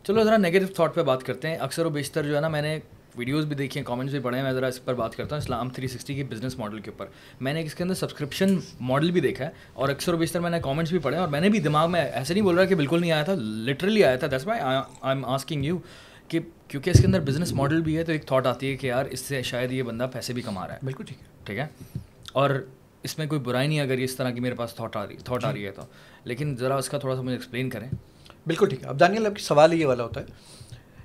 چلو ذرا negative thought پہ بات کرتے ہیں. اکثر و بیشتر جو ہے نا, میں نے ویڈیوز بھی دیکھی ہیں, کامنٹس بھی پڑھے ہیں, میں ذرا اس پر بات کرتا ہوں اسلام 360 کے بزنس ماڈل کے اوپر. میں نے اس کے اندر سبسکرپشن ماڈل بھی دیکھا ہے, اور اکثر و بیشتر میں نے کامنٹس بھی پڑھے ہیں, اور میں نے بھی دماغ میں ایسے نہیں بول رہا کہ بالکل نہیں آیا تھا, لٹرلی آیا تھا. That's why I am asking you کہ کیونکہ اس کے اندر بزنس ماڈل بھی ہے, تو ایک تھاٹ آتی ہے کہ یار اس سے شاید یہ بندہ پیسے بھی کما رہا ہے. بالکل ٹھیک ہے, اور اس میں کوئی برائی نہیں اگر اس طرح کی میرے پاس تھاٹ آ رہی ہے تو, لیکن ذرا اس کا تھوڑا سا مجھے ایکسپلین کریں. بالکل ٹھیک ہے. اب دانیال, آپ کی سوال یہ والا ہوتا ہے,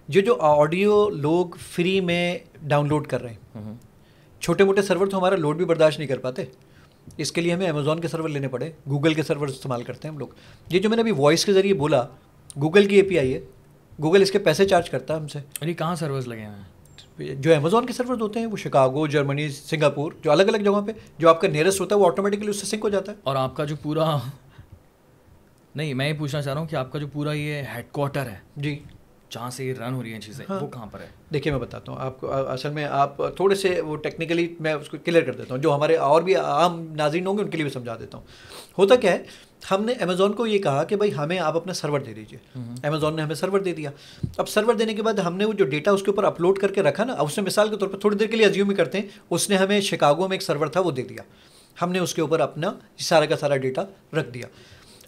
جو آڈیو لوگ فری میں ڈاؤن لوڈ کر رہے ہیں, چھوٹے موٹے سرور تو ہمارا لوڈ بھی برداشت نہیں کر پاتے, اس کے لیے ہمیں امیزون کے سرور لینے پڑے, گوگل کے سرور استعمال کرتے ہیں ہم لوگ. یہ جو میں نے ابھی وائس کے ذریعے بولا, گوگل کی اے پی آئی ہے, گوگل اس کے پیسے چارج کرتا ہے ہم سے. ارے کہاں سرورز لگے ہیں؟ جو امیزون کے سرورز ہوتے ہیں وہ شکاگو, جرمنی, سنگاپور, جو الگ الگ جگہوں پہ جو آپ کا نیئرسٹ ہوتا ہے وہ آٹومیٹکلی اس سے سنک ہو جاتا ہے. اور آپ کا جو پورا, نہیں میں یہ پوچھنا چاہ رہا ہوں کہ آپ کا جو پورا یہ ہیڈ کوارٹر ہے جی, جہاں سے یہ رن ہو رہی ہیں چیزیں, وہ کہاں پر ہے؟ دیکھیے میں بتاتا ہوں آپ کو. اصل میں آپ تھوڑے سے وہ ٹیکنیکلی میں اس کو کلیئر کر دیتا ہوں, جو ہمارے اور بھی عام ناظرین ہوں گے ان کے لیے بھی سمجھا دیتا ہوں. ہوتا کیا ہے, ہم نے امیزون کو یہ کہا کہ بھائی ہمیں آپ اپنا سرور دے دیجیے. امیزون نے ہمیں سرور دے دیا. اب سرور دینے کے بعد ہم نے وہ جو ڈیٹا اس کے اوپر اپلوڈ کر کے رکھا نا, اس نے مثال کے طور پر تھوڑی دیر کے لیے ازیوم ہی کرتے ہیں, اس نے ہمیں شکاگو میں ایک سرور تھا وہ دے دیا, ہم نے اس کے اوپر اپنا سارا کا سارا ڈیٹا رکھ دیا.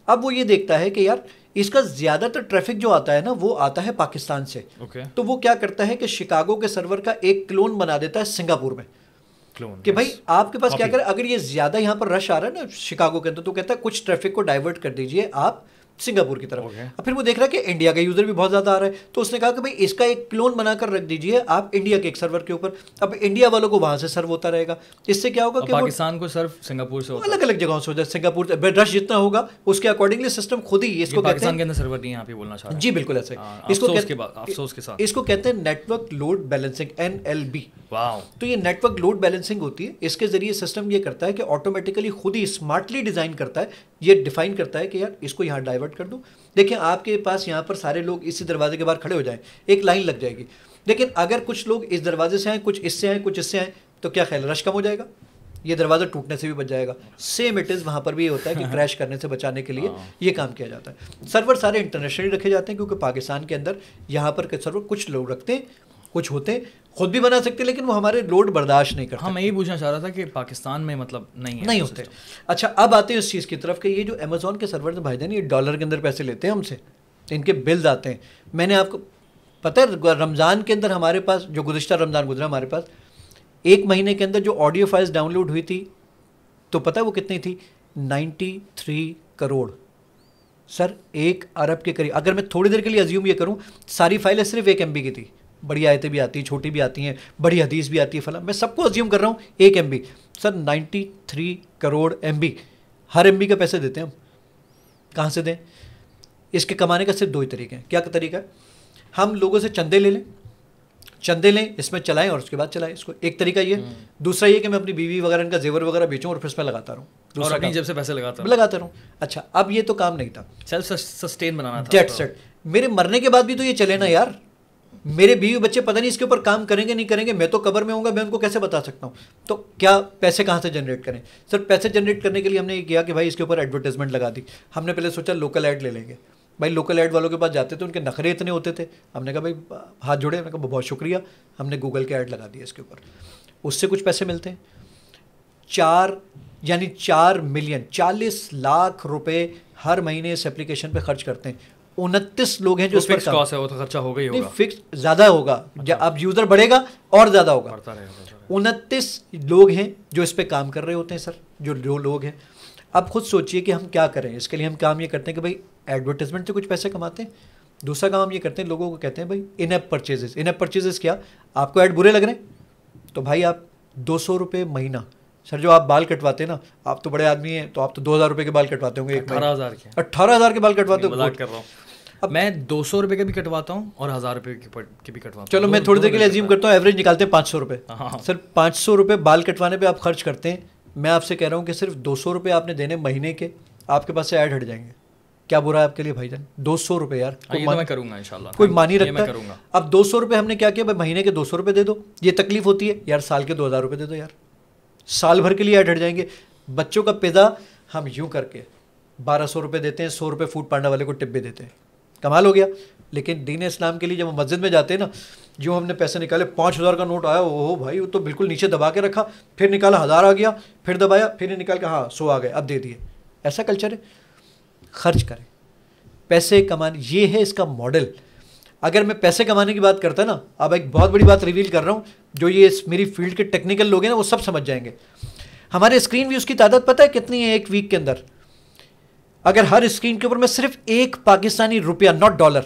اب وہ یہ دیکھتا ہے کہ یار اس کا زیادہ تر ٹریفک جو آتا ہے نا وہ آتا ہے پاکستان سے. تو وہ کیا کرتا ہے کہ شکاگو کے سرور کا ایک کلون بنا دیتا ہے سنگاپور میں, کہ بھائی آپ کے پاس کیا کرے, اگر یہ زیادہ یہاں پر رش آ رہا ہے نا شکاگو کے اندر, تو کہتا ہے کچھ ٹریفک کو ڈائیورٹ کر دیجیے آپ سنگاپور کی طرف. اب پھر وہ دیکھ رہا ہے کہ انڈیا کا یوزر بھی بہت زیادہ آ رہا ہے, تو اس نے کہا کہ بھائی اس کا ایک کلون بنا کر رکھ دیجیے آپ انڈیا کے ایک سرور کے اوپر. اب انڈیا والوں کو وہاں سے سرو ہوتا رہے گا, اس سے کیا ہوگا کہ پاکستان کو سرو سنگاپور سے ہوتا ہے, الگ الگ جگہوں سے ہوتا ہے. سنگاپور رش جتنا ہوگا اس کے اکارڈنگلی سسٹم خود ہی اس کو پاکستان کے اندر سرور نہیں, یہاں پہ بولنا چاہ رہا ہوں. جی بالکل ایسے, افسوس کے ساتھ اس کو کہتے ہیں network load balancing, NLB. Wow. تو یہ نیٹ ورک لوڈ بیلنسنگ ہوتی ہے, اس کے ذریعے سسٹم یہ کرتا ہے کہ آٹومیٹیکلی خود ہی اسمارٹلی ڈیزائن کرتا ہے, یہ ڈیفائن کرتا ہے کہ یار اس کو یہاں ڈائیورٹ کر دو. دیکھیں آپ کے پاس یہاں پر سارے لوگ اسی دروازے کے باہر کھڑے ہو جائیں, ایک لائن لگ جائے گی, لیکن اگر کچھ لوگ اس دروازے سے آئیں, کچھ اس سے آئیں, کچھ اس سے آئیں, تو کیا خیال, رش کم ہو جائے گا, یہ دروازہ ٹوٹنے سے بھی بچ جائے گا. سیم اٹ از وہاں پر بھی یہ ہوتا ہے کہ کریش کرنے سے بچانے کے لیے یہ کام کیا جاتا ہے. سرور سارے انٹرنیشنلی رکھے جاتے ہیں, کیونکہ پاکستان کے اندر یہاں پر سرور کچھ لوگ رکھتے ہیں, کچھ ہوتے ہیں خود بھی بنا سکتے, لیکن وہ ہمارے لوڈ برداشت نہیں کرتے. ہاں میں یہ پوچھنا چاہ رہا تھا کہ پاکستان میں مطلب نہیں ہوتے. اچھا اب آتے ہیں اس چیز کی طرف کہ یہ جو امیزون کے سرور بھائی جان, یہ ڈالر کے اندر پیسے لیتے ہیں ہم سے, ان کے بلز آتے ہیں. میں نے آپ کو پتہ ہے رمضان کے اندر ہمارے پاس جو گزشتہ رمضان گزرا, ہمارے پاس ایک مہینے کے اندر جو آڈیو فائلز ڈاؤن لوڈ ہوئی تھی, تو پتہ ہے وہ کتنی تھی, 93 کروڑ. سر 1 ارب کے قریب. اگر میں تھوڑی دیر کے لیے ازیوم یہ کروں, ساری فائلیں صرف 1 MB کی تھی, بڑی آیتیں بھی آتی ہیں, چھوٹی بھی آتی ہیں, بڑی حدیث بھی آتی ہے, فلاں, میں سب کو ازیوم کر رہا ہوں 1 MB. سر 93 کروڑ MB, ہر MB کا پیسے دیتے ہیں ہم. کہاں سے دیں؟ اس کے کمانے کا صرف 2 ہی طریقے ہیں. کیا طریقہ ہے, ہم لوگوں سے چندے لیں, اس میں چلائیں اور اس کے بعد چلائیں اس کو. ایک طریقہ یہ. دوسرا یہ کہ میں اپنی بیوی وغیرہ ان کا زیور وغیرہ بیچوں اور پھر اس میں لگاتا رہوں, اور اپنی جیب سے پیسے لگاتا رہوں. اچھا اب یہ تو کام نہیں تھا, سیلف سسٹین بنانا تھا. ڈیٹ سیٹ. میرے مرنے کے بعد بھی تو یہ چلے نا یار, میرے بیوی بچے پتہ نہیں اس کے اوپر کام کریں گے نہیں کریں گے, میں تو قبر میں ہوں گا, میں ان کو کیسے بتا سکتا ہوں. تو کیا پیسے کہاں سے جنریٹ کریں؟ سر پیسے جنریٹ کرنے کے لیے ہم نے یہ کیا کہ بھائی اس کے اوپر ایڈورٹیزمنٹ لگا دی. ہم نے پہلے سوچا لوکل ایڈ لے لیں گے. بھائی لوکل ایڈ والوں کے پاس جاتے تھے, ان کے نخرے اتنے ہوتے تھے, ہم نے کہا بھائی ہاتھ جوڑے, ہم نے کہا بہت شکریہ, ہم نے گوگل کے ایڈ لگا دیا اس کے اوپر. اس سے کچھ پیسے ملتے ہیں, 4 ملین 40 لاکھ روپے ہر مہینے اس اپلیکیشن پہ خرچ کرتے ہیں. 29 لوگ ہیں جو اس پر کاسٹ ہے, وہ تو خرچا ہوگا ہی ہوگا, فکس زیادہ ہوگا, اب یوزر بڑھے گا اور زیادہ ہوگا. 29 لوگ ہیں جو اس پہ کام کر رہے ہوتے ہیں. سر جو لوگ ہیں, اب خود سوچئے کہ ہم کیا کریں. اس کے لیے ہم کام یہ کرتے ہیں کہ بھائی ایڈورٹیزمنٹ سے کچھ پیسے کماتے ہیں. دوسرا کام ہم یہ کرتے ہیں, لوگوں کو کہتے ہیں بھائی ان ایپ پرچیزز. کیا آپ کو ایڈ برے لگ رہے ہیں تو بھائی آپ 200 روپے مہینہ. سر جو آپ بال کٹواتے ہیں نا, آپ تو بڑے آدمی ہیں, تو آپ تو 2000 روپے کے بال کٹواتے ہوں گے. 18,000 کے بال کٹواتے ہوں. کر رہا ہوں میں 200 روپے کے بھی کٹواتا ہوں اور 1000 روپے کے بھی کٹواتا ہوں. چلو میں تھوڑی دیر کے لیے ازیوم کرتا ہوں, ایوریج نکالتے ہیں 500 روپے. سر 500 روپے بال کٹوانے پہ آپ خرچ کرتے ہیں. میں آپ سے کہہ رہا ہوں کہ صرف 200 روپے آپ نے دینے مہینے کے, آپ کے پاس سے ایڈ ہٹ جائیں گے. کیا برا ہے آپ کے لیے بھائی جان؟ 200 روپے یار, میں کروں گا انشاءاللہ, کوئی مانی رکھتا ہے؟ اب 200 روپے ہم نے کیا کیا, مہینے کے 200 روپے دے دو. یہ تکلیف ہوتی ہے یار, سال کے 2000 روپے دے دو یار, سال بھر کے لیے ایڈ ہٹ جائیں گے. بچوں کا پیزا ہم یوں کر کے 1200 روپے دیتے ہیں, 100 روپے فوڈ پانڈا والے کو ٹپ بھی دیتے ہیں. کمال ہو گیا. لیکن دین اسلام کے لیے جب ہم مسجد میں جاتے ہیں نا، جو ہم نے پیسے نکالے 5,000 کا نوٹ آیا، اوہ بھائی وہ تو بالکل نیچے دبا کے رکھا، پھر نکالا 1,000 آ گیا، پھر دبایا، پھر یہ نکال کے ہاں 100 آ گئے، اب دے دیے. ایسا کلچر ہے. خرچ کریں، پیسے کمانے، یہ ہے اس کا ماڈل. اگر میں پیسے کمانے کی بات کرتا نا، اب ایک بہت بڑی بات ریویل کر رہا ہوں، جو یہ میری فیلڈ کے ٹیکنیکل لوگ ہیں نا وہ سب سمجھ جائیں گے. ہمارے اسکرین ویوز کی تعداد پتہ ہے کتنی ہے ایک ویک کے اندر؟ اگر ہر اسکرین کے اوپر میں صرف 1 پاکستانی روپیہ، ناٹ ڈالر،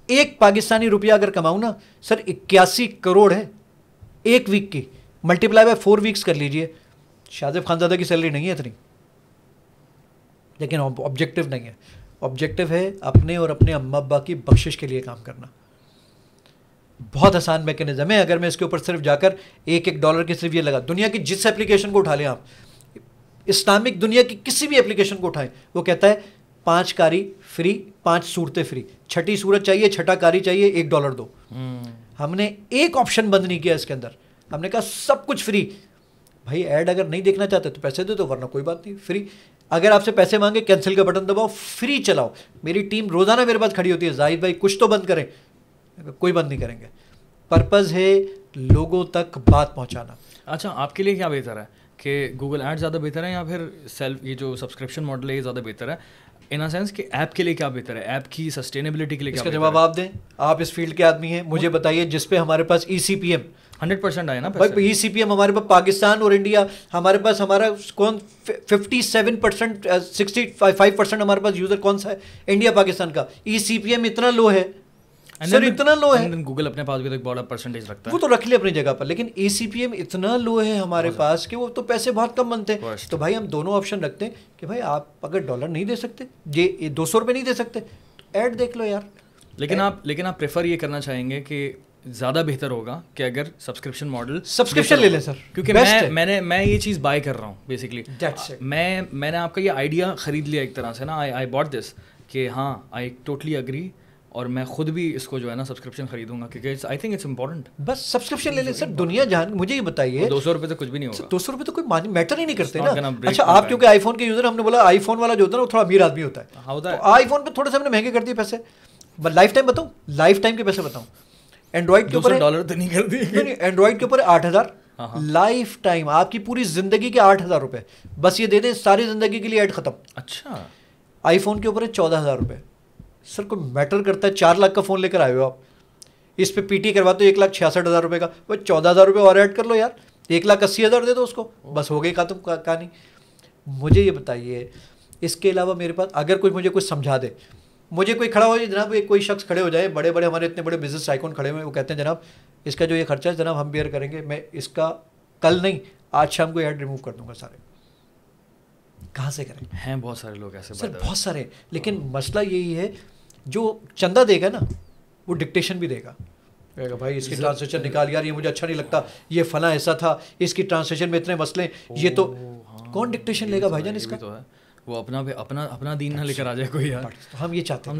1 پاکستانی روپیہ اگر کماؤں نا سر، 81 کروڑ ہے ایک ویک کی. ملٹیپلائی بائی 4 ویکس کر لیجئے. شاذب خانزادہ کی سیلری نہیں ہے اتنی، لیکن آبجیکٹو نہیں ہے. آبجیکٹو ہے اپنے اور اپنے اماں ابا کی بخشش کے لیے کام کرنا. بہت آسان میکینزم ہے. اگر میں اس کے اوپر صرف جا کر $1 کی صرف یہ لگا، دنیا کی جس ایپلیکیشن کو اٹھا لیں آپ، اسلامک دنیا کی کسی بھی ایپلیکیشن کو اٹھائیں، وہ کہتا ہے 5 قاری فری، 5 صورتیں فری، 6ٹھی صورت چاہیے، 6ٹھا قاری چاہیے، $1 دو. ہم نے ایک آپشن بند نہیں کیا اس کے اندر. ہم نے کہا سب کچھ فری. بھائی ایڈ اگر نہیں دیکھنا چاہتے تو پیسے دے دو، ورنہ کوئی بات نہیں، فری. اگر آپ سے پیسے مانگے کینسل کا بٹن دباؤ، فری چلاؤ. میری ٹیم روزانہ میرے پاس کھڑی ہوتی ہے، زاہد بھائی کچھ تو بند کریں. کوئی بند نہیں کریں گے. پرپز ہے لوگوں تک بات پہنچانا. اچھا، آپ کے لیے کیا بہتر ہے کہ گوگل ایڈ زیادہ بہتر ہے یا پھر سیلف یہ جو سبسکرپشن ماڈل ہے یہ زیادہ بہتر ہے؟ ان اے سینس کہ ایپ کے لیے کیا بہتر ہے، ایپ کی سسٹینیبلٹی کے لیے کیا بہتر ہے؟ اس کا جواب آپ دیں. آپ اس فیلڈ کے آدمی ہیں، مجھے بتائیے جس پہ ہمارے پاس ECPM 100% آئے نا بھائی. ECPM ہمارے پاس پاکستان اور انڈیا، ہمارے پاس ہمارا کون 57% 65% ہمارے پاس یوزر کون سا ہے؟ انڈیا پاکستان کا. ECPM اتنا لو ہے سر، اتنا لو ہے. گوگل اپنے پاس بھی ایک بڑا پرسنٹیج رکھتا ہے، وہ تو رکھ لے اپنی جگہ پر، لیکن ECPM اتنا لو ہے ہمارے پاس کہ وہ تو پیسے بہت کم بنتے ہیں. تو بھائی ہم دونوں آپشن رکھتے ہیں کہ بھائی آپ اگر $1 نہیں دے سکتے، یہ $200 نہیں دے سکتے، ایڈ دیکھ لو یار. لیکن آپ پریفر یہ کرنا چاہیں گے کہ زیادہ بہتر ہوگا کہ اگر سبسکرپشن ماڈل سبسکرپشن لے لیں سر، کیونکہ میں یہ چیز بائی کر رہا ہوں بیسکلی. میں نے آپ کا یہ آئیڈیا خرید لیا ایک طرح سے نا، آئی باٹ دس کہ ہاں آئی ٹوٹلی اگری، اور میں خود بھی اس کو جو ہے نا سبسکرپشن خریدوں گا کیونکہ آئی تھنک اٹس امپورٹنٹ. بس سبسکرپشن لے لیں سر. دنیا جان، مجھے یہ بتائیے $200 سے کچھ بھی نہیں ہوگا. $200 تو کوئی میٹر ہی نہیں کرتے نا. اچھا آپ کیونکہ آئی فون کے یوزر، ہم نے بولا آئی فون والا جو ہوتا ہے نا وہ تھوڑا امیر آدمی ہوتا ہے، تو آئی فون پہ تھوڑے سے ہم نے مہنگے کر دیے پیسے. لائف ٹائم بتاؤں، لائف ٹائم کے پیسے بتاؤں. اینڈرائڈ کے اوپر $200 تو نہیں کر دیے، اینڈرائڈ کے اوپر 8,000 لائف ٹائم، آپ کی پوری زندگی کے $8,000 بس یہ دے دیں، ساری زندگی کے لیے ایڈ ختم. اچھا. آئی فون کے اوپر ہے $14,000. سر کوئی میٹر کرتا ہے؟ 4 لاکھ کا فون لے کر آئے ہو آپ، اس پہ PT کرواتے ہو $1,66,000 کا، وہ $14,000 اور ایڈ کر لو یار، $1,80,000 دے دو اس کو، بس ہو گئی ختم کہانی. مجھے یہ بتائیے اس کے علاوہ میرے پاس اگر کوئی مجھے کچھ سمجھا دے، مجھے کوئی کھڑا ہو جائے جناب، کوئی شخص کھڑے ہو جائے، بڑے بڑے ہمارے اتنے بڑے بزنس آئیکن کھڑے ہوئے، وہ کہتے ہیں جناب اس کا جو یہ خرچہ ہے جناب ہم بیئر کریں گے، میں اس کا کل نہیں آج شام کو ایڈ ریموو کر دوں گا سارے. کہاں سے کریں؟ ہیں بہت سارے لوگ ایسے سر، بہت سارے. لیکن مسئلہ یہی ہے جو چندہ دے گا نا وہ ڈکٹیشن بھی دے گا. بھائی اس کی ٹرانسلیشن نکال یار، یہ مجھے اچھا نہیں لگتا، یہ فلاں ایسا تھا، اس کی ٹرانسلیشن میں اتنے مسئلے، یہ تو کون ڈکٹیشن لے گا بھائی جان اس کا؟ وہ اپنا دین نہ لے کر آ جائے کوئی یار. ہم یہ چاہتے ہیں.